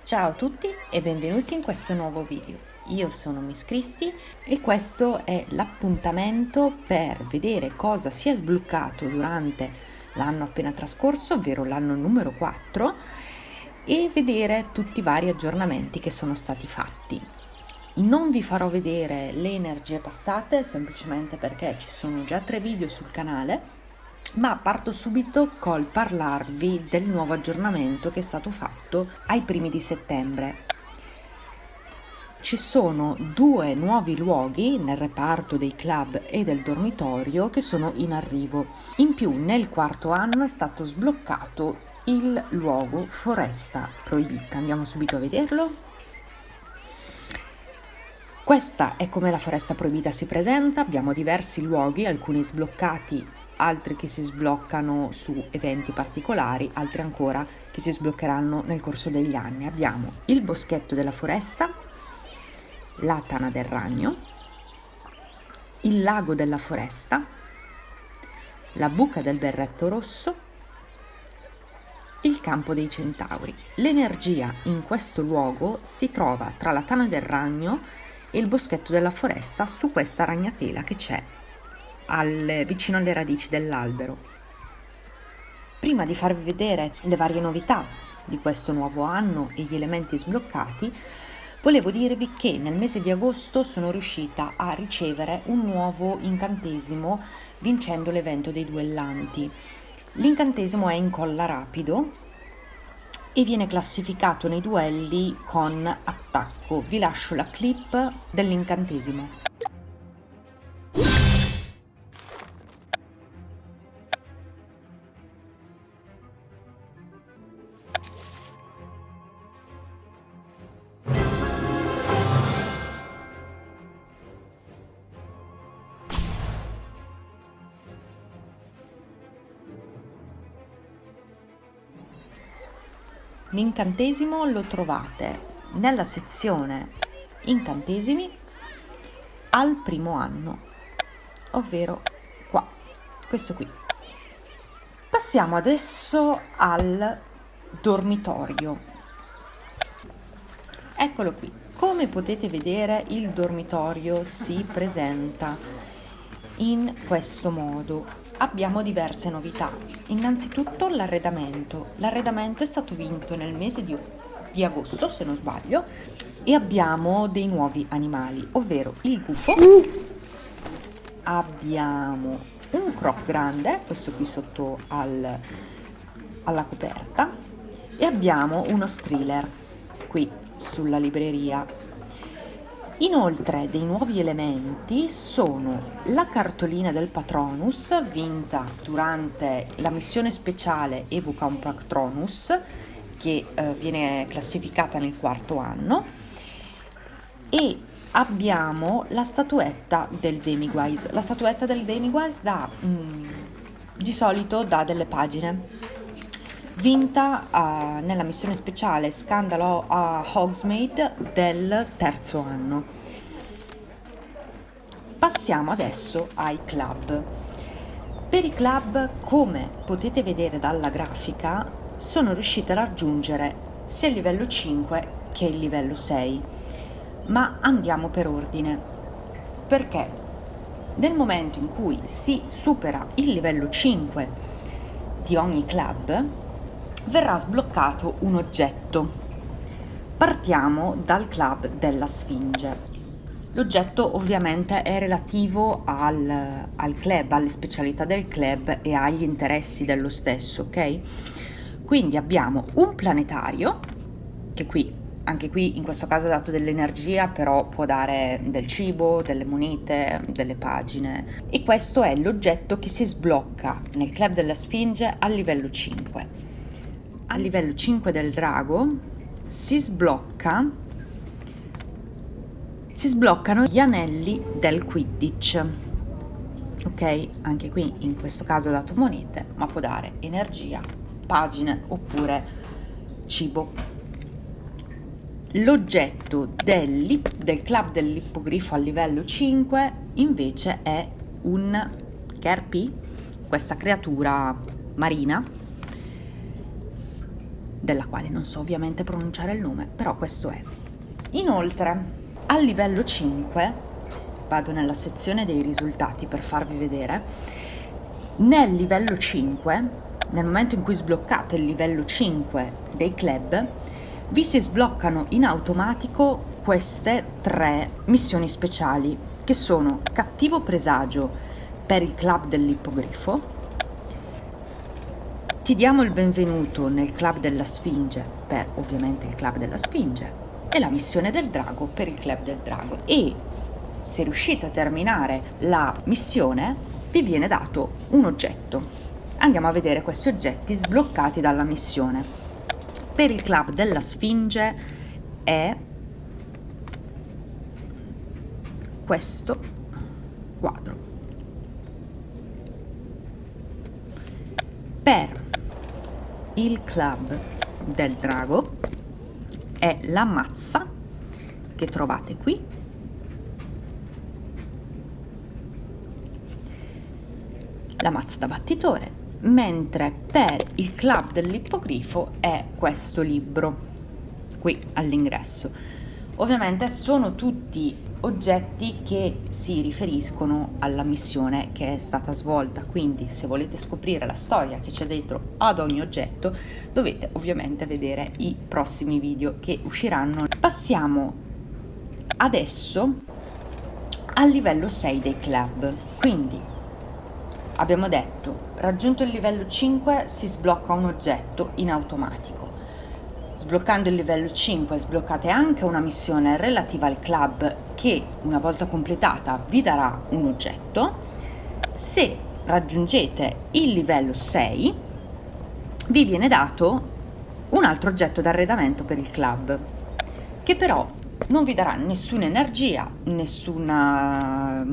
Ciao a tutti e benvenuti in questo nuovo video. Io sono Miss Cristi e questo è l'appuntamento per vedere cosa si è sbloccato durante l'anno appena trascorso, ovvero l'anno numero 4, e vedere tutti i vari aggiornamenti che sono stati fatti. Non vi farò vedere le energie passate semplicemente perché ci sono già 3 video sul canale, ma parto subito col parlarvi del nuovo aggiornamento che è stato fatto ai primi di settembre. Ci sono 2 nuovi luoghi nel reparto dei club e del dormitorio che sono in arrivo. In più, nel quarto anno è stato sbloccato il luogo Foresta Proibita. Andiamo subito a vederlo. Questa è come la Foresta Proibita si presenta. Abbiamo diversi luoghi, alcuni sbloccati, altri che si sbloccano su eventi particolari, altri ancora che si sbloccheranno nel corso degli anni. Abbiamo il Boschetto della Foresta, la Tana del Ragno, il Lago della Foresta, la Buca del Berretto Rosso, il Campo dei Centauri. L'energia in questo luogo si trova tra la Tana del Ragno e il Boschetto della Foresta, su questa ragnatela che c'è vicino alle radici dell'albero. Prima di farvi vedere le varie novità di questo nuovo anno e gli elementi sbloccati, volevo dirvi che nel mese di agosto sono riuscita a ricevere un nuovo incantesimo vincendo l'evento dei duellanti. L'incantesimo è Incolla Rapido e viene classificato nei duelli con attacco. Vi lascio la clip dell'incantesimo. L'incantesimo lo trovate nella sezione incantesimi al primo anno, ovvero qua, questo qui. Passiamo adesso al dormitorio. Eccolo qui. Come potete vedere, il dormitorio si presenta in questo modo. Abbiamo diverse novità. Innanzitutto l'arredamento. L'arredamento è stato vinto nel mese di agosto, se non sbaglio, e abbiamo dei nuovi animali, ovvero il gufo, abbiamo un croc grande, questo qui sotto alla coperta, e abbiamo uno Striller qui sulla libreria. Inoltre dei nuovi elementi sono la cartolina del Patronus, vinta durante la missione speciale Evoca un Patronus, che viene classificata nel quarto anno, e abbiamo la statuetta del Demiguise. La statuetta del Demiguise di solito dà delle pagine, vinta nella missione speciale Scandalo a Hogsmeade del terzo anno. Passiamo adesso ai club. Per i club, come potete vedere dalla grafica, sono riuscita a raggiungere sia il livello 5 che il livello 6, ma andiamo per ordine, perché nel momento in cui si supera il livello 5 di ogni club verrà sbloccato un oggetto. Partiamo dal club della Sfinge. L'oggetto ovviamente è relativo al club, alle specialità del club e agli interessi dello stesso, ok? Quindi abbiamo un planetario, che anche qui in questo caso ha dato dell'energia, però può dare del cibo, delle monete, delle pagine. E questo è l'oggetto che si sblocca nel club della Sfinge al livello 5. Al livello 5 del drago si sbloccano gli anelli del Quidditch, ok? Anche qui in questo caso ha dato monete, ma può dare energia, pagine oppure cibo. L'oggetto del club dell'ippogrifo al livello 5 invece è un Kerpie, questa creatura marina, della quale non so ovviamente pronunciare il nome, però questo è. Inoltre, al livello 5, vado nella sezione dei risultati per farvi vedere, nel livello 5, nel momento in cui sbloccate il livello 5 dei club, vi si sbloccano in automatico queste 3 missioni speciali, che sono Cattivo Presagio per il club dell'ippogrifo, Ti diamo il benvenuto nel club della Sfinge per ovviamente il club della Sfinge e la missione del drago per il club del drago. E se riuscite a terminare la missione vi viene dato un oggetto. Andiamo a vedere questi oggetti sbloccati dalla missione. Per il club della Sfinge è questo quadro. Per il club del drago è la mazza che trovate qui, la mazza da battitore, mentre per il club dell'ippogrifo è questo libro qui all'ingresso. Ovviamente sono tutti oggetti che si riferiscono alla missione che è stata svolta, quindi se volete scoprire la storia che c'è dietro ad ogni oggetto dovete ovviamente vedere i prossimi video che usciranno. Passiamo adesso al livello 6 dei club. Quindi abbiamo detto, raggiunto il livello 5 si sblocca un oggetto in automatico. Sbloccando il livello 5 sbloccate anche una missione relativa al club che una volta completata vi darà un oggetto. Se raggiungete il livello 6 vi viene dato un altro oggetto d'arredamento per il club, che però non vi darà nessuna energia, nessuna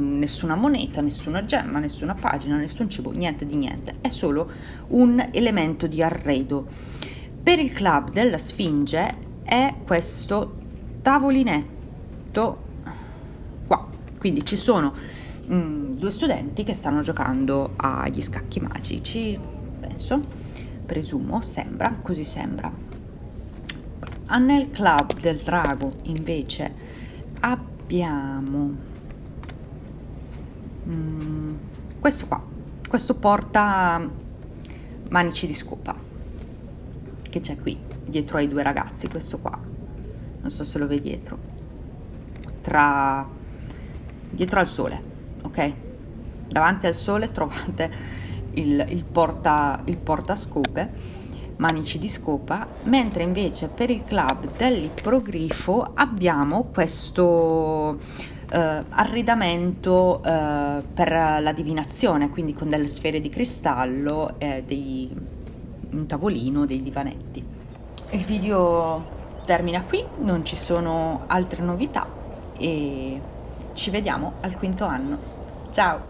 moneta, nessuna gemma, nessuna pagina, nessun cibo, niente di niente, è solo un elemento di arredo. Per il club della Sfinge è questo tavolinetto qua, quindi ci sono 2 studenti che stanno giocando agli scacchi magici, penso, presumo, sembra, così sembra. Nel club del drago invece abbiamo questo qua, questo porta manici di scopa che c'è qui dietro ai 2 ragazzi, questo qua, non so se lo vedi dietro al sole, ok? Davanti al sole trovate il portascope, manici di scopa, mentre invece per il club dell'ippogrifo abbiamo questo arredamento per la divinazione, quindi con delle sfere di cristallo, un tavolino, dei divanetti. Il video termina qui, non ci sono altre novità e ci vediamo al 5° anno. Ciao!